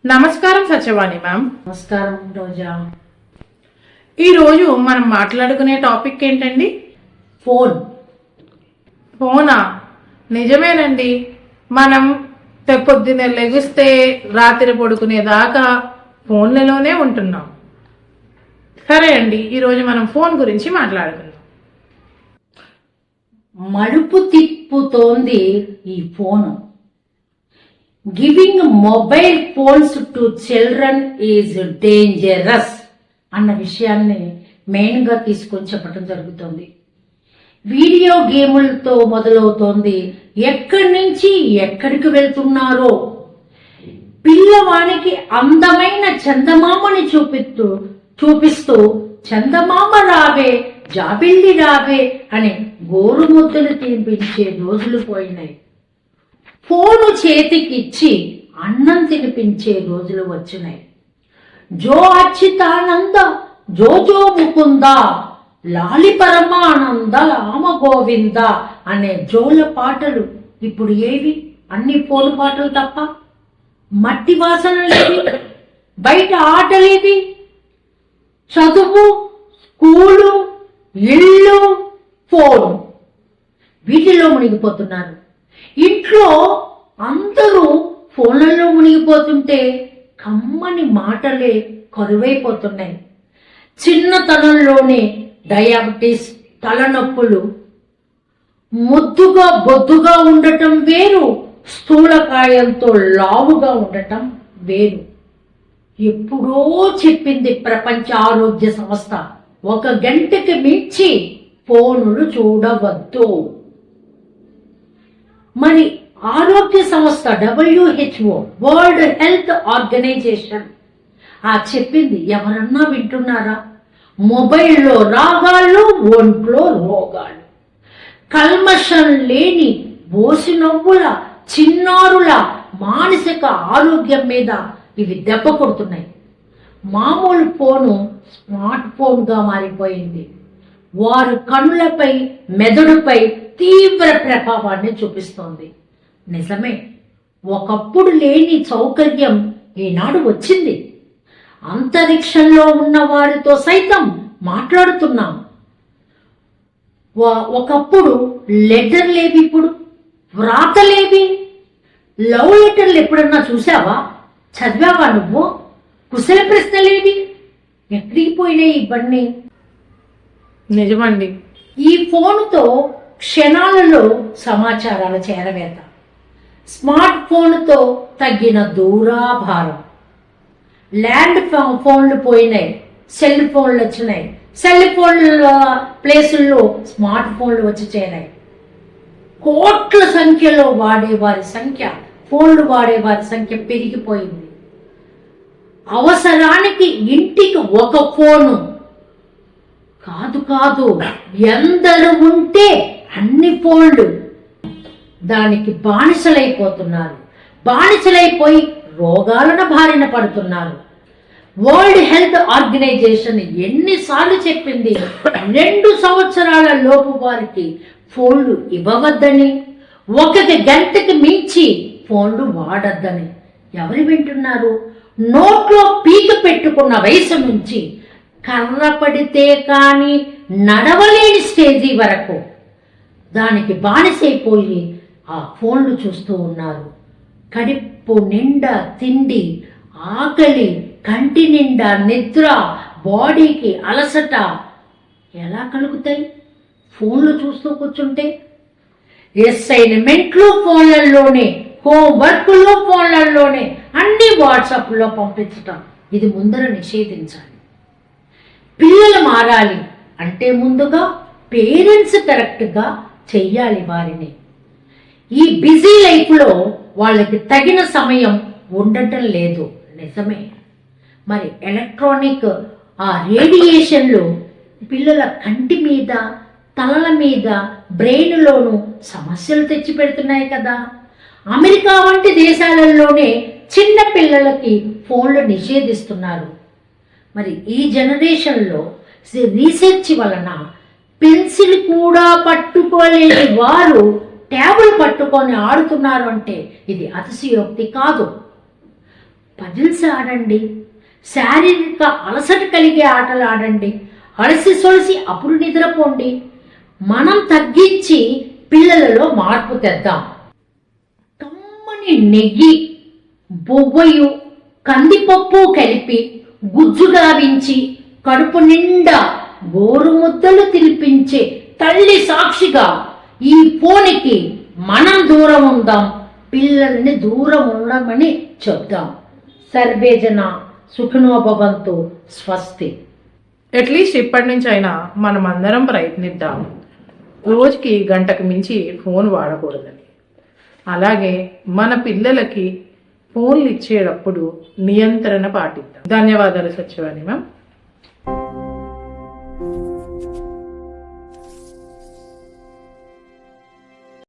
నమస్కారం సత్యవాణి మ్యామ్. నమస్కారం రోజా. ఈరోజు మనం మాట్లాడుకునే టాపిక్ ఏంటండి? ఫోనా? నిజమేనండి. మనం పొద్దున్నే లెగిస్తే రాత్రి పడుకునేదాకా ఫోన్లలోనే ఉంటున్నాం. సరే అండి, ఈరోజు మనం ఫోన్ గురించి మాట్లాడుకుందాం. మలుపు తిప్పుతోంది ఈ phone. Giving mobile phones to children is dangerous అన్న విషయాన్ని మెయిన్గా తీసుకొని చెప్పడం జరుగుతుంది. వీడియో గేములతో మొదలవుతోంది. ఎక్కడి నుంచి ఎక్కడికి వెళ్తున్నారో, పిల్లవానికి అందమైన చందమామని చూపిస్తూ చందమామ రావే, జాబిల్లి రావే అని గోరుముద్దలు తినిపించే రోజులు పోయినాయి. ఫోను చేతికిచ్చి అన్నం తినిపించే రోజులు వచ్చినాయి. జో అచ్యుతానంద, జో జో ముకుంద, లాలి పరమానంద, రామ గోవింద అనే జోల పాటలు ఇప్పుడు ఏవి? అన్ని ఫోను పాటలు తప్ప. మట్టి వాసనలేవి, బయట ఆటలేవి, చదువు, స్కూలు, ఇల్లు, ఫోను, వీటిలో మునిగిపోతున్నారు. ఇంట్లో అందరూ ఫోన్లలో మునిగిపోతుంటే కమ్మని మాటలే కరువైపోతున్నాయి. చిన్నతనంలోనే డయాబెటీస్, తలనొప్పులు, ముద్దుగా బొద్దుగా ఉండటం వేరు, స్థూలకాయంతో లావుగా ఉండటం వేరు. ఎప్పుడో చెప్పింది ప్రపంచ ఆరోగ్య సంస్థ, 1 గంటకి మించి ఫోనులు చూడవద్దు. మరి ఆరోగ్య సంస్థ WHO, వరల్డ్ హెల్త్ ఆర్గనైజేషన్ చెప్పింది ఎవరన్నా వింటున్నారా? మొబైల్లో రాగాలు, ఒంట్లో రోగాలు. కల్మషం లేని బోసి నవ్వుల చిన్నారుల మానసిక ఆరోగ్యం మీద ఇవి దెబ్బ కొడుతున్నాయి. మామూలు ఫోను స్మార్ట్ ఫోన్గా మారిపోయింది. వారు కనులపై, మెదడుపై తీవ్ర ప్రభావాన్ని చూపిస్తోంది. నిజమే, ఒకప్పుడు లేని సౌకర్యం ఈనాడు వచ్చింది. అంతరిక్షంలో ఉన్న వారితో సైతం మాట్లాడుతున్నాం. ఒకప్పుడు లెటర్లేవి, ఇప్పుడు వ్రాతలేవి. లవ్ లెటర్లు ఎప్పుడన్నా చూసావా? చదివావా నువ్వు? కుశల ప్రశ్నలేవి? ఎక్కడికి పోయినాయి ఇవన్నీ? నిజమండి. ఈ ఫోన్తో క్షణాలలో సమాచారాల చేరవేత, స్మార్ట్ ఫోన్తో తగ్గిన దూరాభారం. ల్యాండ్ ఫోన్లు పోయినాయి, సెల్ ఫోన్లు వచ్చినాయి. సెల్ ఫోన్ల ప్లేసుల్లో స్మార్ట్ ఫోన్లు వచ్చి చేరాయి. కోట్ల సంఖ్యలో ఫోన్లు వాడేవారి సంఖ్య పెరిగిపోయింది. అవసరానికి ఇంటికి ఒక ఫోను కాదు, ఎందరు ఉంటే అన్ని ఫోన్లు. దానికి బానిసలైపోయి రోగాలన బారిన పడుతున్నారు. వరల్డ్ హెల్త్ ఆర్గనైజేషన్ ఎన్నిసార్లు చెప్పింది 2 సంవత్సరాల లోపు వారికి ఫోన్లు ఇవ్వవద్దని, 1 గంటకి మించి ఫోన్లు వాడద్దని. ఎవరు వింటున్నారు? నోట్లో పీక పెట్టుకున్న వయసు నుంచి కర్ర పడితే కానీ నడవలేని స్టేజీ వరకు దానికి బానిసైపోయి ఆ ఫోన్లు చూస్తూ ఉన్నారు. కడుపు నిండా తిండి, ఆకలి, కంటి నిండా నిద్ర, బాడీకి అలసట ఎలా కలుగుతాయి ఫోన్లు చూస్తూ కూర్చుంటే? అసైన్మెంట్లు ఫోన్లలోనే, హోంవర్క్లు ఫోన్లలోనే, అన్ని వాట్సాప్లో పంపించటం. ఇది ముందర నిషేధించాలి. పిల్లలు మారాలి అంటే ముందుగా పేరెంట్స్ కరెక్ట్గా చెయ్యాలి వారిని. ఈ బిజీ లైఫ్లో వాళ్ళకి తగిన సమయం ఉండటం లేదు. నిజమే. మరి ఎలక్ట్రానిక్ రేడియేషన్లు పిల్లల కంటి మీద, తలల మీద, బ్రెయిన్లోనూ సమస్యలు తెచ్చి పెడుతున్నాయి కదా. అమెరికా వంటి దేశాలలోనే చిన్న పిల్లలకి ఫోన్లు నిషేధిస్తున్నారు. మరి ఈ జనరేషన్లో రీసెర్చ్ వలన పెన్సిల్ కూడా పట్టుకోలేని వారు ట్యాబులు పట్టుకొని ఆడుతున్నారు అంటే ఇది అతిశయోక్తి కాదు. పజిల్స్ ఆడండి, శారీరక అలసట కలిగే ఆటలు ఆడండి, అలసి సొలసి అప్పుడు నిద్రపోండి. మనం తగ్గించి పిల్లలలో మార్పు తెద్దాం. కమ్మని నెయ్యి, బొవ్వయు, కందిపప్పు కలిపి గుజ్జుగా వించి కడుపు నిండా గోరు ముద్దలు తినిపించే తల్లి సాక్షిగా ఈ ఫోన్కి మనం దూరం ఉందాం, పిల్లల్ని దూరం ఉండమని చెప్దాం. సర్వేజన సుఖినో భవంతు. స్వస్తి. అట్లీస్ట్ ఇప్పటి నుంచి అయినా మనం అందరం ప్రయత్నిద్దాం రోజుకి గంటకు మించి ఫోన్ వాడకూడదని. అలాగే మన పిల్లలకి ఫోన్లు ఇచ్చేటప్పుడు నియంత్రణ పాటిద్దాం. ధన్యవాదాలు సత్యవాణి మ్యామ్.